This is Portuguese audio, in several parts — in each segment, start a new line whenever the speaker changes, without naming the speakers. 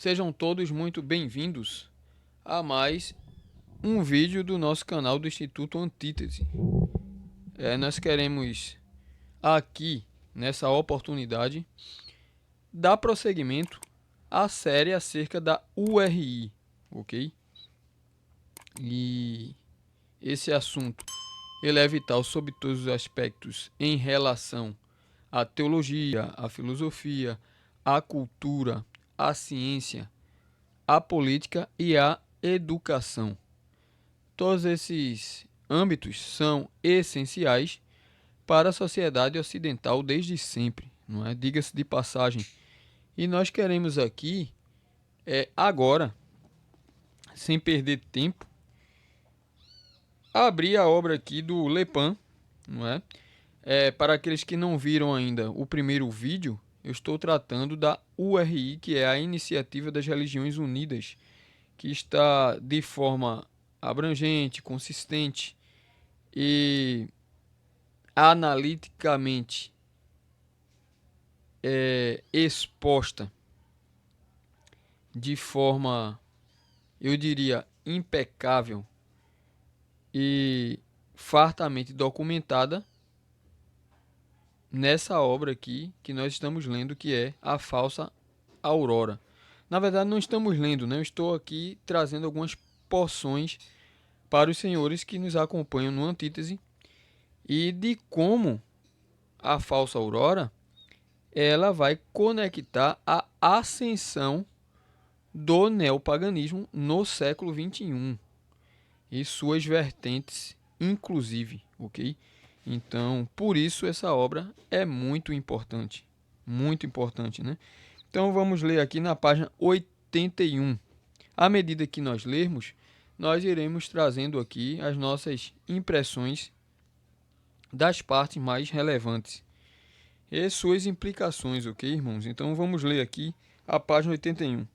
Sejam todos muito bem-vindos a mais um vídeo do nosso canal do Instituto Antítese. Nós queremos aqui, nessa oportunidade, dar prosseguimento à série acerca da URI, ok? E esse assunto ele é vital sob todos os aspectos em relação à teologia, à filosofia, à cultura, à ciência, à política e à educação. Todos esses âmbitos são essenciais para a sociedade ocidental desde sempre, não é? Diga-se de passagem. E nós queremos aqui, agora, sem perder tempo, abrir a obra aqui do Lepin, não é? Para aqueles que não viram ainda o primeiro vídeo, eu estou tratando da URI, que é a Iniciativa das Religiões Unidas, que está de forma abrangente, consistente e analiticamente exposta de forma, eu diria, impecável e fartamente documentada nessa obra aqui que nós estamos lendo, que é A Falsa Aurora. Na verdade, não estamos lendo, né? Eu estou aqui trazendo algumas porções para os senhores que nos acompanham no Antítese e de como a falsa aurora ela vai conectar a ascensão do neopaganismo no século XXI e suas vertentes, inclusive, ok? Então, por isso essa obra é muito importante, né? Então, vamos ler aqui na página 81. À medida que nós lermos, nós iremos trazendo aqui as nossas impressões das partes mais relevantes e suas implicações, ok, irmãos? Então, vamos ler aqui a página 81.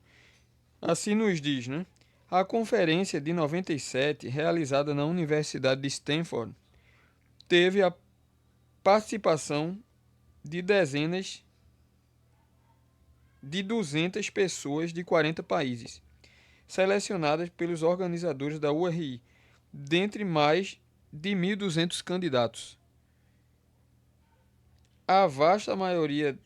Assim nos diz, né? A conferência de 97, realizada na Universidade de Stanford, teve a participação de dezenas de 200 pessoas de 40 países, selecionadas pelos organizadores da URI, dentre mais de 1.200 candidatos. A vasta maioria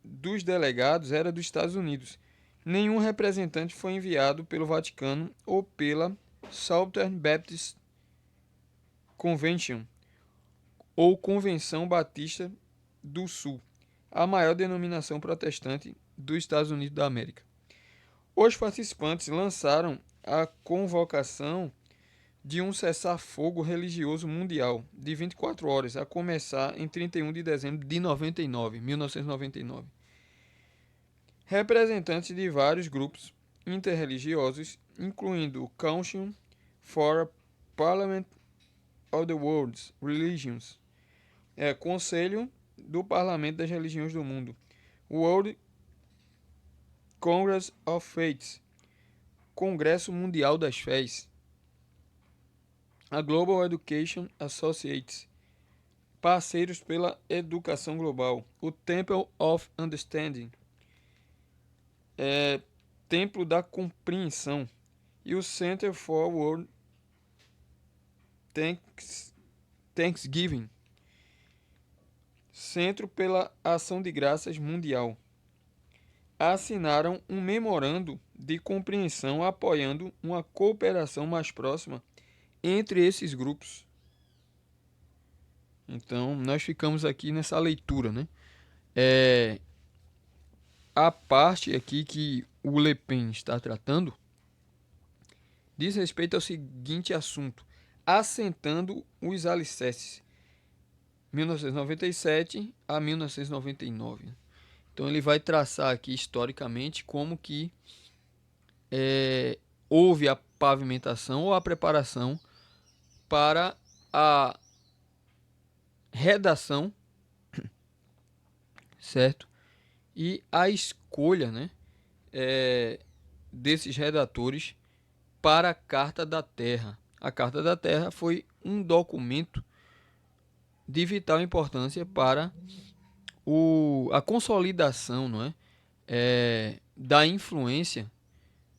dos delegados era dos Estados Unidos. Nenhum representante foi enviado pelo Vaticano ou pela Southern Baptist Convention ou Convenção Batista do Sul, a maior denominação protestante dos Estados Unidos da América. Os participantes lançaram a convocação de um cessar-fogo religioso mundial de 24 horas, a começar em 31 de dezembro de 1999. Representantes de vários grupos interreligiosos, incluindo o Council for a Parliament of the World's Religions, Conselho do Parlamento das Religiões do Mundo, World Congress of Faiths, Congresso Mundial das Fés, a Global Education Associates, Parceiros pela Educação Global, o Temple of Understanding, Templo da Compreensão, e o Center for World Thanksgiving, Centro pela Ação de Graças Mundial, assinaram um memorando de compreensão apoiando uma cooperação mais próxima entre esses grupos. Então, nós ficamos aqui nessa leitura, né? A parte aqui que o Le Pen está tratando diz respeito ao seguinte assunto: assentando os alicerces, 1997 a 1999. Então ele vai traçar aqui historicamente como que houve a pavimentação ou a preparação para a redação, certo? E a escolha, né, desses redatores para a Carta da Terra. A Carta da Terra foi um documento de vital importância para a consolidação, não é? da influência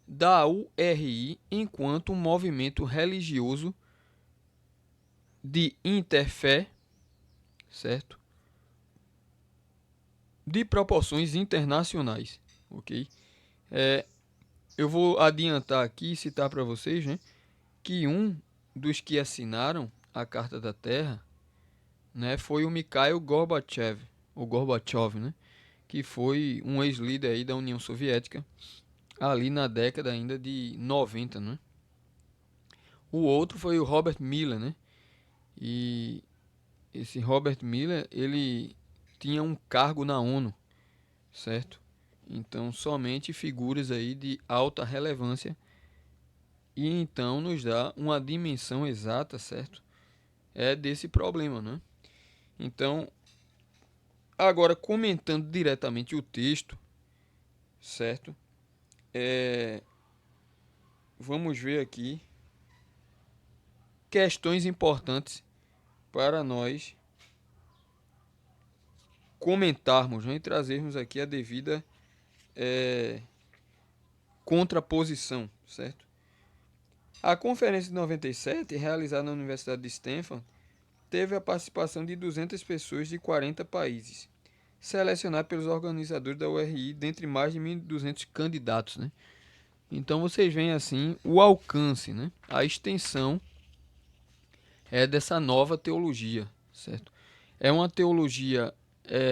da URI enquanto um movimento religioso de interfé, certo? De proporções internacionais, ok? Eu vou adiantar aqui e citar para vocês, né, que um dos que assinaram a Carta da Terra, né, foi o Mikhail Gorbachev, o Gorbachev, né, que foi um ex-líder aí da União Soviética, ali na década ainda de 90, né? O outro foi o Robert Miller, né? E esse Robert Miller, ele tinha um cargo na ONU, certo? Então, somente figuras aí de alta relevância e então nos dá uma dimensão exata, certo? Desse problema, né? Então, agora comentando diretamente o texto, certo? Vamos ver aqui questões importantes para nós comentarmos, né, e trazermos aqui a devida contraposição, certo? A conferência de 97, realizada na Universidade de Stanford, teve a participação de 200 pessoas de 40 países, selecionadas pelos organizadores da URI dentre mais de 1.200 candidatos, né? Então vocês veem assim o alcance, né? A extensão dessa nova teologia, certo? É uma teologia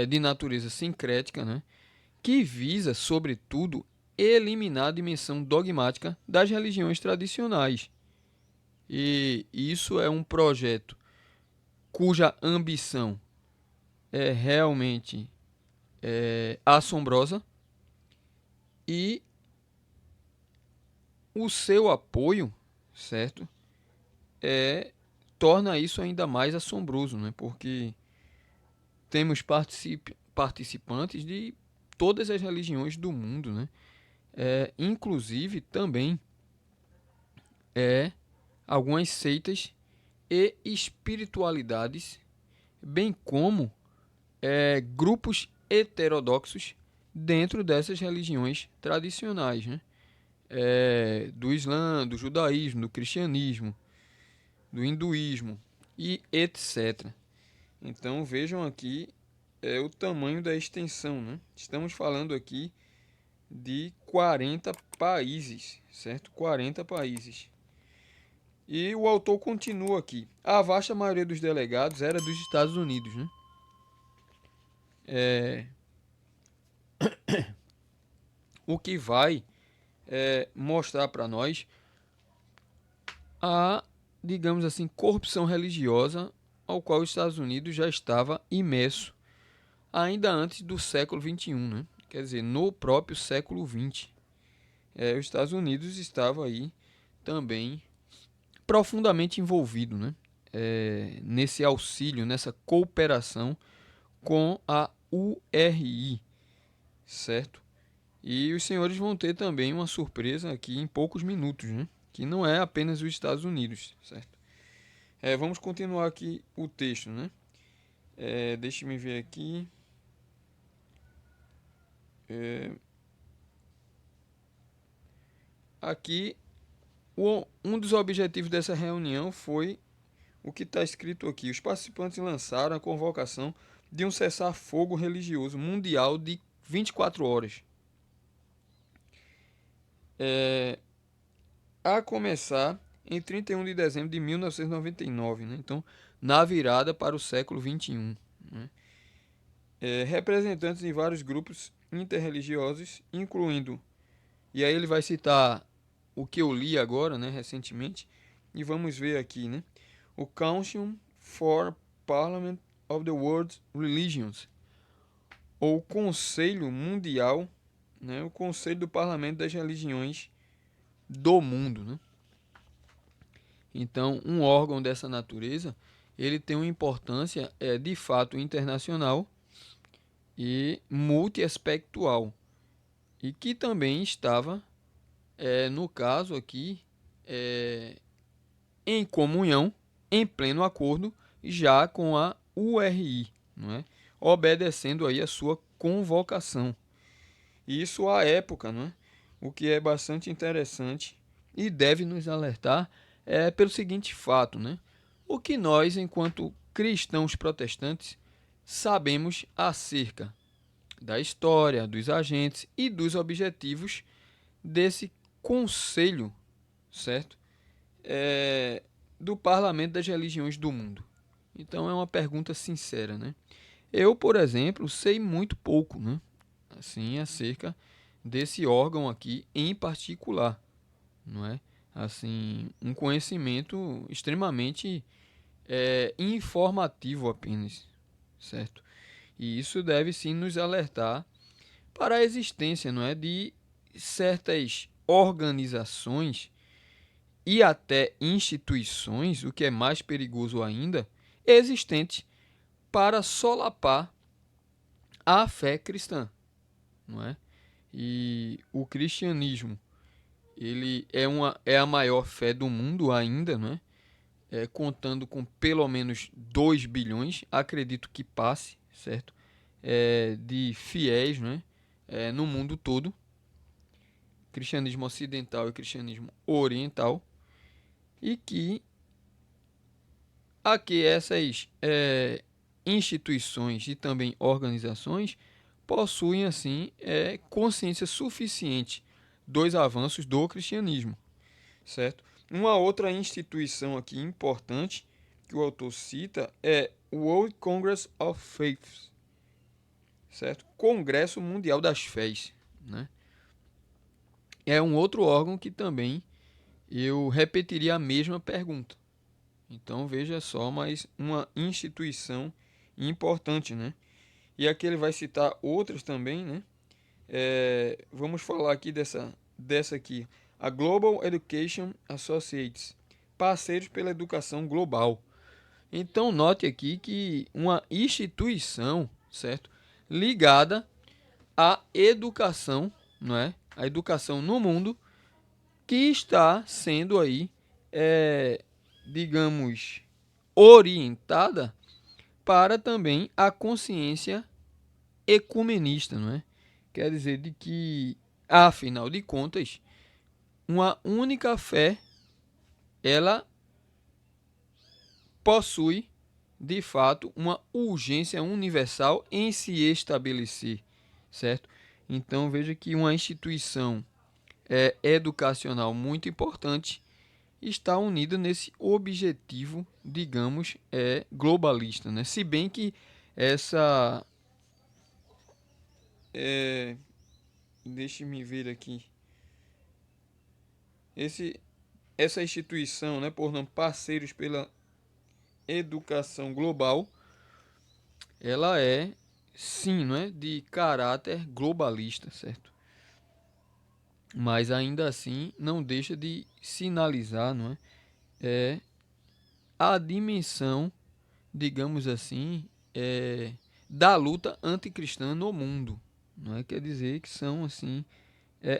de natureza sincrética, né? Que visa, sobretudo, eliminar a dimensão dogmática das religiões tradicionais. E isso é um projeto cuja ambição é realmente assombrosa e o seu apoio, certo, torna isso ainda mais assombroso, né? Porque temos participantes de todas as religiões do mundo, né? Inclusive também algumas seitas e espiritualidades, bem como grupos heterodoxos dentro dessas religiões tradicionais, né? Do Islã, do judaísmo, do cristianismo, do hinduísmo e etc. Então vejam aqui o tamanho da extensão, né? Estamos falando aqui de 40 países, certo? 40 países. E o autor continua aqui. A vasta maioria dos delegados era dos Estados Unidos, né? O que vai mostrar para nós a, digamos assim, corrupção religiosa ao qual os Estados Unidos já estava imerso ainda antes do século XXI, né? Quer dizer, no próprio século XX. Os Estados Unidos estava aí também profundamente envolvido, né? Nesse auxílio, nessa cooperação com a URI, certo? E os senhores vão ter também uma surpresa aqui em poucos minutos, né? Que não é apenas os Estados Unidos, certo? Vamos continuar aqui o texto, né? Deixe-me ver aqui. Aqui, um dos objetivos dessa reunião foi o que está escrito aqui. Os participantes lançaram a convocação de um cessar-fogo religioso mundial de 24 horas. A começar em 31 de dezembro de 1999, né? Então, na virada para o século XXI. Né? Representantes de vários grupos interreligiosos, incluindo, e aí ele vai citar o que eu li agora, né, recentemente, e vamos ver aqui, né? O Council for Parliament of the World Religions, ou Conselho Mundial, né, o Conselho do Parlamento das Religiões do Mundo, né? Então, um órgão dessa natureza, ele tem uma importância de fato internacional e multiaspectual, e que também estava, no caso aqui, em comunhão, em pleno acordo, já com a URI, não é? Obedecendo aí a sua convocação. Isso à época, não é? O que é bastante interessante e deve nos alertar é pelo seguinte fato, né? O que nós, enquanto cristãos protestantes, sabemos acerca da história, dos agentes e dos objetivos desse conselho, certo? Do parlamento das religiões do mundo. Então é uma pergunta sincera, né? Eu, por exemplo, sei muito pouco, né? Assim, acerca desse órgão aqui em particular, não é? Assim, um conhecimento extremamente informativo apenas, certo? E isso deve sim nos alertar para a existência, não é, de certas organizações e até instituições, o que é mais perigoso ainda, existentes para solapar a fé cristã, não é? E o cristianismo, ele é a maior fé do mundo ainda, não é? Contando com pelo menos 2 bilhões, acredito que passe, certo? De fiéis, né? No mundo todo, cristianismo ocidental e cristianismo oriental, e que aqui essas instituições e também organizações possuem assim consciência suficiente dos avanços do cristianismo, certo? Uma outra instituição aqui importante que o autor cita é o World Congress of Faiths, certo? Congresso Mundial das Fés, né? É um outro órgão que também eu repetiria a mesma pergunta. Então veja só, mais uma instituição importante, né? E aqui ele vai citar outras também, né? Vamos falar aqui dessa aqui, a Global Education Associates, parceiros pela educação global. Então note aqui que uma instituição, certo? Ligada à educação, não é? A educação no mundo que está sendo aí, digamos, orientada para também a consciência ecumenista, não é? Quer dizer de que, afinal de contas, uma única fé, ela possui, de fato, uma urgência universal em se estabelecer, certo? Então veja que uma instituição educacional muito importante está unida nesse objetivo, digamos, globalista, né? Se bem que essa deixe-me ver aqui. Essa instituição, né, por nome Parceiros pela Educação Global, ela é, sim, não é, de caráter globalista, certo? Mas ainda assim não deixa de sinalizar, não é, a dimensão, digamos assim, da luta anticristã no mundo, não é? Quer dizer que são assim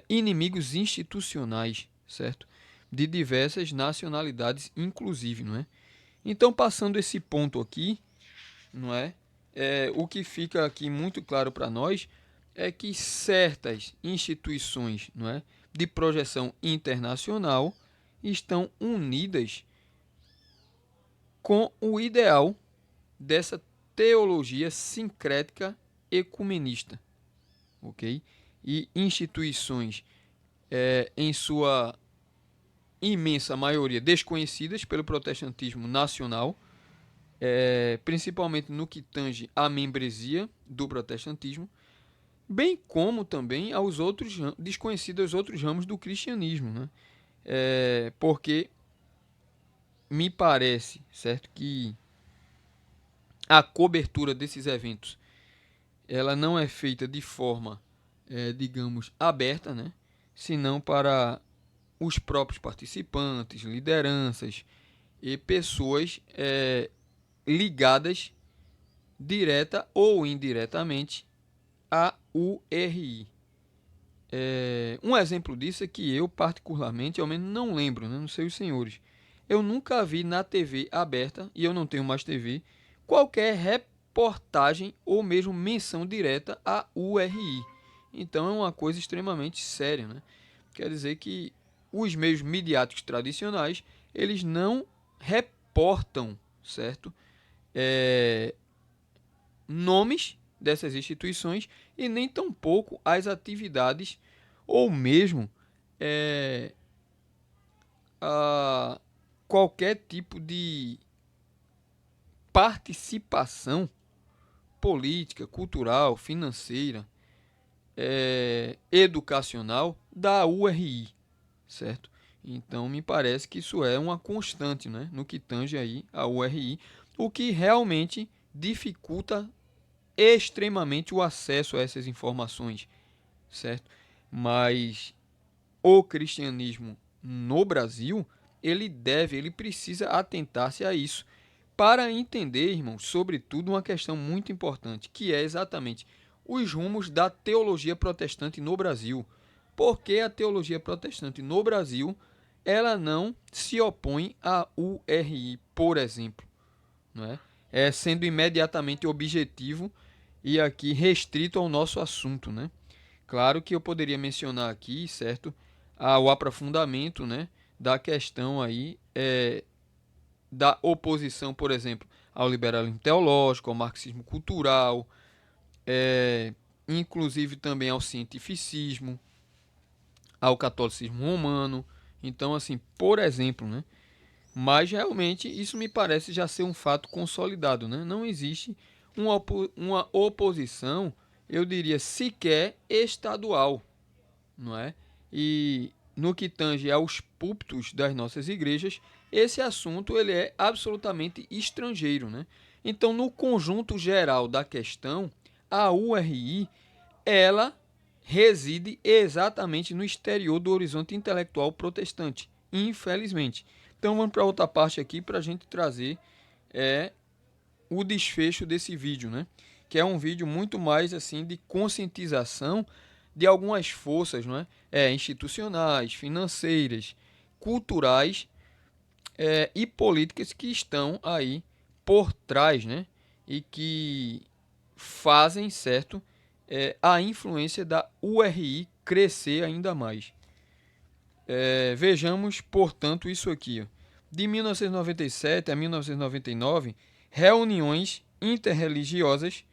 inimigos institucionais, certo? De diversas nacionalidades, inclusive, não é? Então, passando esse ponto aqui, não é? O que fica aqui muito claro para nós é que certas instituições, não é, de projeção internacional estão unidas com o ideal dessa teologia sincrética ecumenista, ok? E instituições, em sua imensa maioria desconhecidas pelo protestantismo nacional, principalmente no que tange à membresia do protestantismo, bem como também aos outros desconhecidos aos outros ramos do cristianismo, né? Porque me parece, certo, que a cobertura desses eventos ela não é feita de forma, digamos, aberta, né? Senão para os próprios participantes, lideranças e pessoas ligadas direta ou indiretamente à URI. Um exemplo disso é que eu, particularmente, ao menos não lembro, né? Não sei os senhores. Eu nunca vi na TV aberta, e eu não tenho mais TV, qualquer reportagem ou mesmo menção direta à URI. Então é uma coisa extremamente séria, né? Quer dizer que os meios midiáticos tradicionais, eles não reportam, certo? É, nomes dessas instituições e nem tampouco as atividades ou mesmo é, a qualquer tipo de participação política, cultural, financeira, educacional da URI, certo? Então me parece que isso é uma constante, né, no que tange aí a URI, o que realmente dificulta extremamente o acesso a essas informações, certo? Mas o cristianismo no Brasil, ele precisa atentar-se a isso para entender, irmãos, sobretudo uma questão muito importante, que é exatamente os rumos da teologia protestante no Brasil. Porque a teologia protestante no Brasil, ela não se opõe à URI, por exemplo, não é? Sendo imediatamente objetivo e aqui restrito ao nosso assunto, né? Claro que eu poderia mencionar aqui, certo, o aprofundamento, né, da questão aí da oposição, por exemplo, ao liberalismo teológico, ao marxismo cultural, inclusive também ao cientificismo, ao catolicismo romano. Então, assim, por exemplo, né? Mas realmente isso me parece já ser um fato consolidado, né? Não existe uma oposição, eu diria, sequer estadual, não é? E no que tange aos púlpitos das nossas igrejas, esse assunto ele é absolutamente estrangeiro, né? Então, no conjunto geral da questão, a URI, ela reside exatamente no exterior do horizonte intelectual protestante, infelizmente. Então, vamos para outra parte aqui para a gente trazer é, o desfecho desse vídeo, né? Que é um vídeo muito mais assim de conscientização de algumas forças, não é? Institucionais, financeiras, culturais e políticas que estão aí por trás, né? E que fazem, certo, a influência da URI crescer ainda mais. Vejamos, portanto, isso aqui. Ó. De 1997 a 1999, reuniões interreligiosas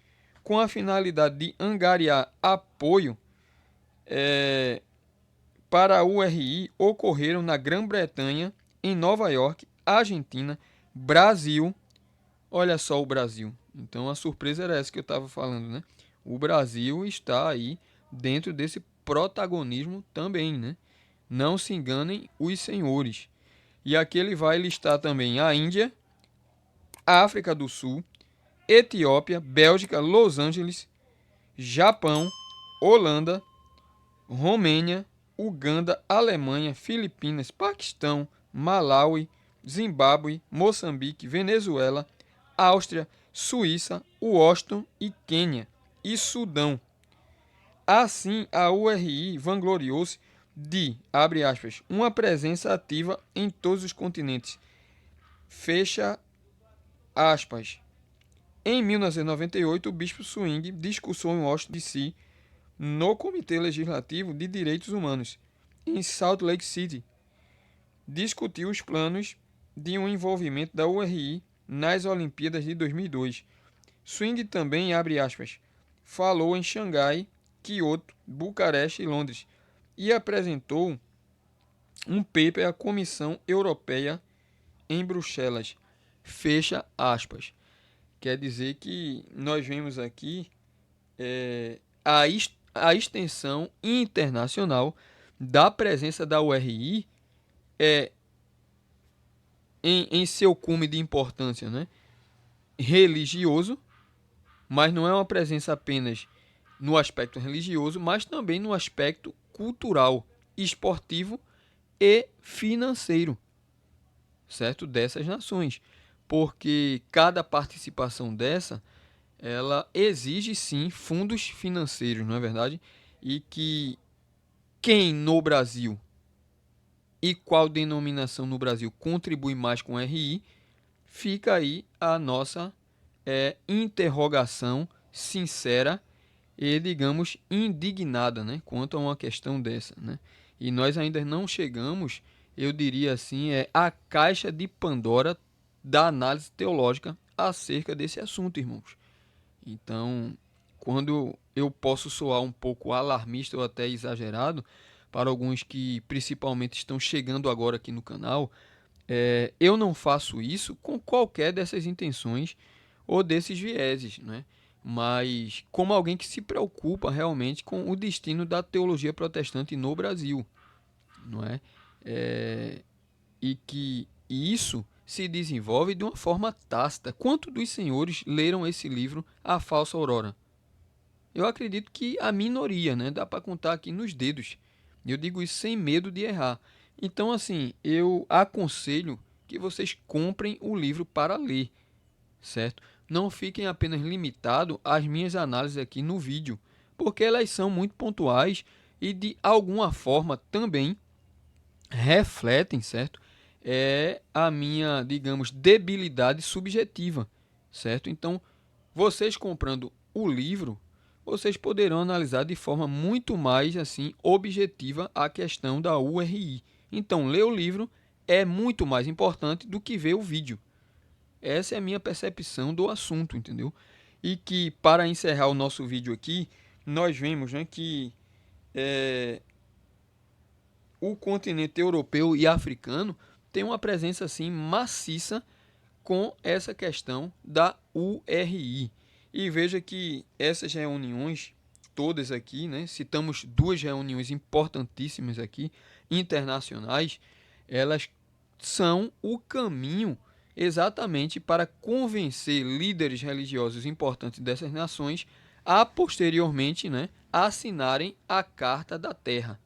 com a finalidade de angariar apoio para a URI ocorreram na Grã-Bretanha, em Nova York, Argentina, Brasil. Olha só o Brasil. Então a surpresa era essa que eu estava falando, né? O Brasil está aí dentro desse protagonismo também, né? Não se enganem os senhores. E aqui ele vai listar também a Índia, África do Sul, Etiópia, Bélgica, Los Angeles, Japão, Holanda, Romênia, Uganda, Alemanha, Filipinas, Paquistão, Malawi, Zimbábue, Moçambique, Venezuela, Áustria, Suíça, Washington e Quênia e Sudão. Assim, a URI vangloriou-se de, abre aspas, uma presença ativa em todos os continentes. Fecha aspas. Em 1998, o bispo Swing discursou em Washington, D.C., no Comitê Legislativo de Direitos Humanos, em Salt Lake City. Discutiu os planos de um envolvimento da URI nas Olimpíadas de 2002. Swing também, abre aspas, falou em Xangai, Kyoto, Bucareste e Londres e apresentou um paper à Comissão Europeia em Bruxelas. Fecha aspas. Quer dizer que nós vemos aqui a extensão internacional da presença da URI em seu cume de importância, né? Religioso, mas não é uma presença apenas no aspecto religioso, mas também no aspecto cultural, esportivo e financeiro, certo? Dessas nações, porque cada participação dessa, ela exige sim fundos financeiros, não é verdade? E que quem no Brasil e qual denominação no Brasil contribui mais com o RI, fica aí a nossa interrogação sincera e, digamos, indignada, né, quanto a uma questão dessa, né? E nós ainda não chegamos, eu diria assim, à caixa de Pandora da análise teológica acerca desse assunto, irmãos. Então, quando eu posso soar um pouco alarmista ou até exagerado, para alguns que principalmente estão chegando agora aqui no canal, eu não faço isso com qualquer dessas intenções ou desses vieses, né? Mas como alguém que se preocupa realmente com o destino da teologia protestante no Brasil, não é? É, e que isso se desenvolve de uma forma tácita. Quantos dos senhores leram esse livro, A Falsa Aurora? Eu acredito que a minoria, né? Dá para contar aqui nos dedos. Eu digo isso sem medo de errar. Então, assim, eu aconselho que vocês comprem o livro para ler, certo? Não fiquem apenas limitados às minhas análises aqui no vídeo, porque elas são muito pontuais e de alguma forma também refletem, certo? É a minha, digamos, debilidade subjetiva, certo? Então, vocês comprando o livro, vocês poderão analisar de forma muito mais assim objetiva a questão da URI. Então, ler o livro é muito mais importante do que ver o vídeo. Essa é a minha percepção do assunto, entendeu? E que, para encerrar o nosso vídeo aqui, nós vemos, né, que é, o continente europeu e africano tem uma presença assim maciça com essa questão da URI. E veja que essas reuniões todas aqui, né, citamos duas reuniões importantíssimas aqui, internacionais, elas são o caminho exatamente para convencer líderes religiosos importantes dessas nações a posteriormente, né, assinarem a Carta da Terra,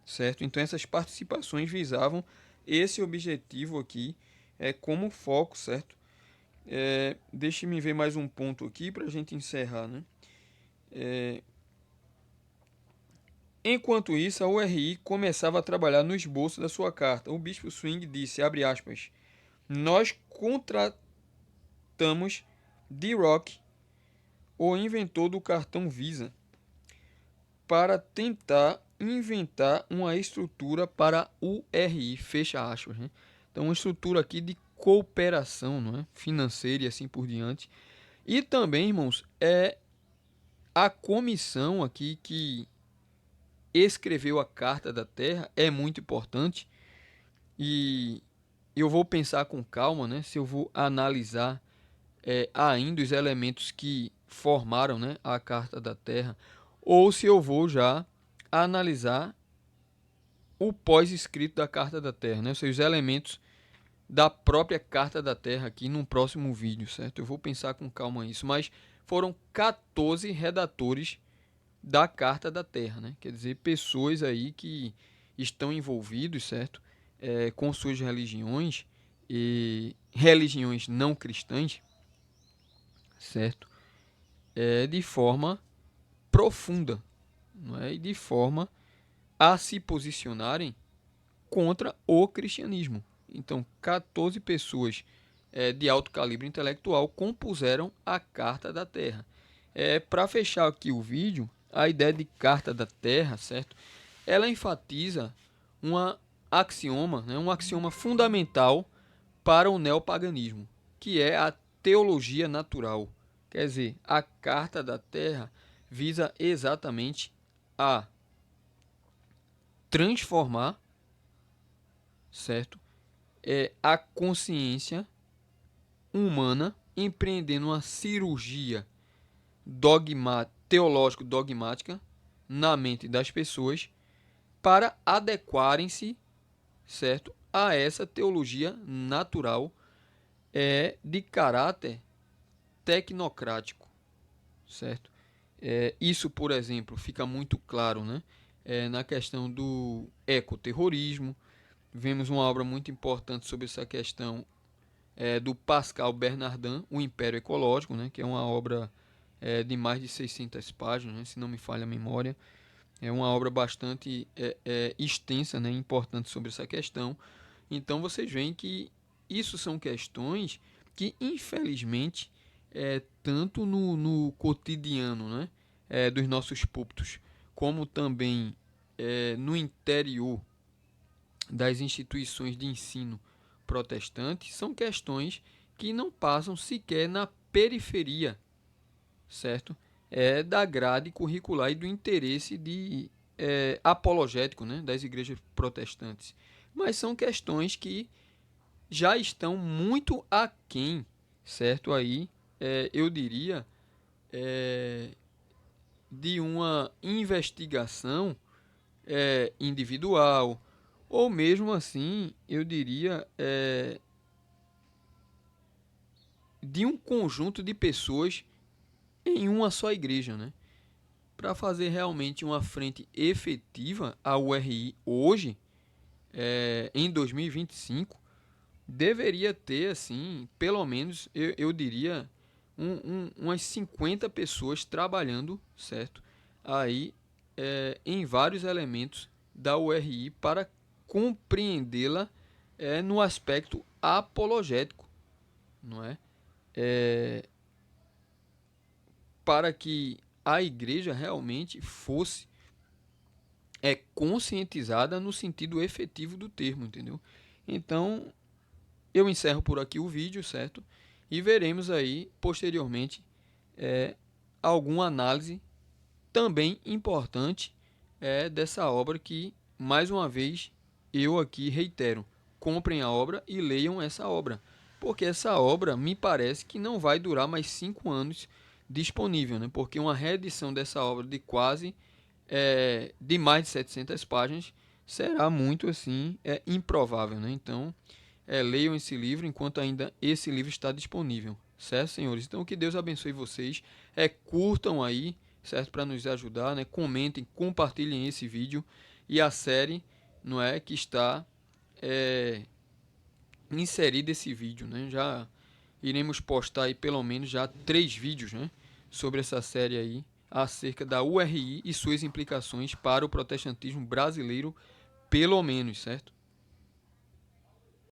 certo? Então essas participações visavam esse objetivo aqui como foco, certo? Deixe-me ver mais um ponto aqui para a gente encerrar, né? Enquanto isso, a URI começava a trabalhar no esboço da sua carta. O bispo Swing disse, abre aspas, nós contratamos D-Rock, o inventor do cartão Visa, para tentar inventar uma estrutura para o URI, fecha aspas, né? Então, uma estrutura aqui de cooperação, não é? Financeira e assim por diante. E também, irmãos, a comissão aqui que escreveu a Carta da Terra é muito importante e eu vou pensar com calma, né? Se eu vou analisar ainda os elementos que formaram, né, a Carta da Terra, ou se eu vou já analisar o pós-escrito da Carta da Terra, né? Ou seja, os elementos da própria Carta da Terra aqui num próximo vídeo, certo? Eu vou pensar com calma isso, mas foram 14 redatores da Carta da Terra, né? Quer dizer, pessoas aí que estão envolvidos, certo? Com suas religiões e religiões não cristãs, certo? De forma profunda, não é? E de forma a se posicionarem contra o cristianismo. Então, 14 pessoas de alto calibre intelectual compuseram a Carta da Terra. Para fechar aqui o vídeo, a ideia de Carta da Terra, certo? Ela enfatiza uma axioma, né, um axioma fundamental para o neopaganismo, que é a teologia natural. Quer dizer, a Carta da Terra visa exatamente a transformar, certo? A consciência humana empreendendo uma cirurgia teológico-dogmática na mente das pessoas para adequarem-se, certo, a essa teologia natural de caráter tecnocrático, certo? Isso, por exemplo, fica muito claro, né? Na questão do ecoterrorismo. Vemos uma obra muito importante sobre essa questão do Pascal Bernardin, O Império Ecológico, né? Que é uma obra de mais de 600 páginas, né? Se não me falha a memória. É uma obra bastante extensa, né? Importante sobre essa questão. Então vocês veem que isso são questões que, infelizmente, tanto no cotidiano, né, dos nossos púlpitos, como também no interior das instituições de ensino protestantes, são questões que não passam sequer na periferia, certo? Da grade curricular e do interesse apologético, né, das igrejas protestantes. Mas são questões que já estão muito aquém, certo? Aí eu diria de uma investigação individual, ou mesmo assim, eu diria de um conjunto de pessoas em uma só igreja, né? Para fazer realmente uma frente efetiva, a URI hoje, em 2025, deveria ter, assim, pelo menos, eu diria, umas 50 pessoas trabalhando, certo? Aí, em vários elementos da URI para compreendê-la no aspecto apologético, não é? Para que a igreja realmente fosse conscientizada no sentido efetivo do termo, entendeu? Então, eu encerro por aqui o vídeo, certo? E veremos aí, posteriormente, alguma análise também importante dessa obra que, mais uma vez, eu aqui reitero, comprem a obra e leiam essa obra, porque essa obra me parece que não vai durar mais 5 anos disponível, né? Porque uma reedição dessa obra de mais de 700 páginas será muito assim improvável, né? Então, leiam esse livro enquanto ainda esse livro está disponível, certo, senhores? Então, que Deus abençoe vocês, curtam aí, certo, para nos ajudar, né? Comentem, compartilhem esse vídeo e a série, não é, que está inserida esse vídeo, né? Já iremos postar aí pelo menos já 3 vídeos, né, sobre essa série aí acerca da URI e suas implicações para o protestantismo brasileiro, pelo menos, certo?